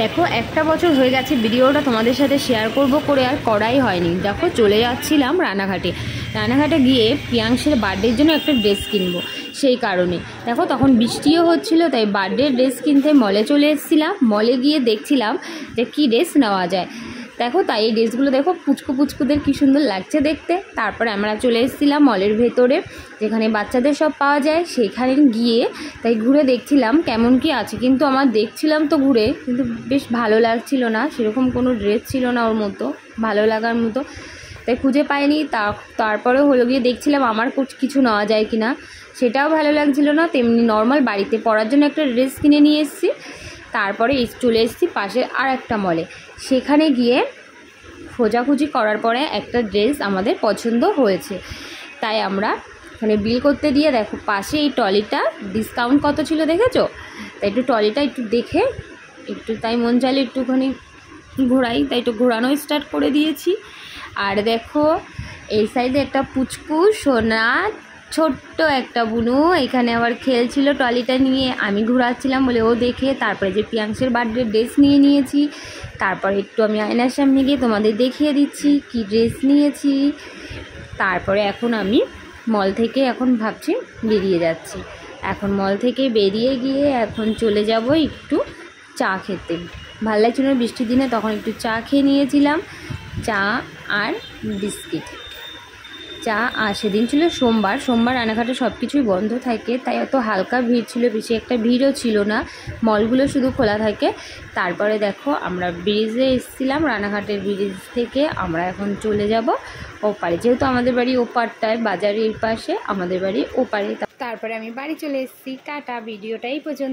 দেখো একটা বছর হয়ে গেছে ভিডিওটা তোমাদের সাথে শেয়ার করব করে আর করাই হয়নি। দেখো চলে যাচ্ছিলাম রানাঘাটে গিয়ে প্রিয়াংশের বার্থডের জন্য একটা ড্রেস কিনবো, সেই কারণে দেখো তখন বৃষ্টিও হচ্ছিলো, তাই বার্থডে ড্রেস কিনতে মলে চলে এসেছিলাম। মলে গিয়ে দেখছিলাম যে কী ড্রেস নেওয়া যায়। দেখো তাই এই ড্রেসগুলো দেখো পুচকুদের কী সুন্দর লাগছে দেখতে। তারপরে আমরা চলে এসেছিলাম মলের ভেতরে, যেখানে বাচ্চাদের সব পাওয়া যায়, সেখানে গিয়ে তাই ঘুরে দেখছিলাম কেমন কি আছে। কিন্তু আমার দেখছিলাম তো ঘুরে, কিন্তু বেশ ভালো লাগছিল না, সেরকম কোনো ড্রেস ছিল না ওর মতো ভালো লাগার মতো, তাই খুঁজে পাইনি। তারপরে হলো গিয়ে দেখছিলাম আমার কিছু নেওয়া যায় কি না, সেটাও ভালো লাগছিল না। তেমনি নর্মাল বাড়িতে পরার জন্য একটা ড্রেস কিনে নিয়ে এসেছি। তারপরে চলে এসেছি পাশের আর একটা মলে, সেখানে গিয়ে খোঁজাখুঁজি করার পরে একটা ড্রেস আমাদের পছন্দ হয়েছে। তাই আমরা এখানে বিল করতে দিয়ে দেখো পাশে এই ট্রলিটা ডিসকাউন্ট কত ছিল দেখেছো, তাই একটু ট্রলিটা একটু দেখে একটু তাই মন চাইলে একটুখানি ঘোরাই, তাই একটু ঘোরানো স্টার্ট করে দিয়েছি। আর দেখো এই সাইডে একটা পুচকু সোনা ছোট্ট একটা বুনু এখানে আবার খেলছিল ট্রলিটা নিয়ে, আমি ঘোরাচ্ছিলাম বলে ও দেখে। তারপরে যে প্রিয়াংশের বার্থডে ড্রেস নিয়ে নিয়েছি, তারপরে একটু আমি আয়নার সামনে গিয়ে তোমাদের দেখিয়ে দিচ্ছি কি ড্রেস নিয়েছি। তারপরে এখন আমি মল থেকে এখন ভাবছি বেরিয়ে যাচ্ছি। এখন মল থেকে বেরিয়ে গিয়ে এখন চলে যাব একটু চা খেতে। ভালো লাগছিল না বৃষ্টির দিনে, তখন একটু চা খেয়ে নিয়েছিলাম, চা আর বিস্কিট। চা আর সেদিন ছিল সোমবার রানাঘাটে সব কিছুই বন্ধ থাকে, তাই অত হালকা ভিড় ছিল, বেশি একটা ভিড়ও ছিল না, মলগুলো শুধু খোলা থাকে। তারপরে দেখো আমরা ব্রিজে এসেছিলাম, রানাঘাটের ব্রিজ থেকে আমরা এখন চলে যাব ওপারে, যেহেতু আমাদের বাড়ি ওপারটায়, বাজারের পাশে আমাদের বাড়ি ওপারে। তারপরে আমি বাড়ি চলে এসেছি। টাটা, ভিডিওটাই পর্যন্ত।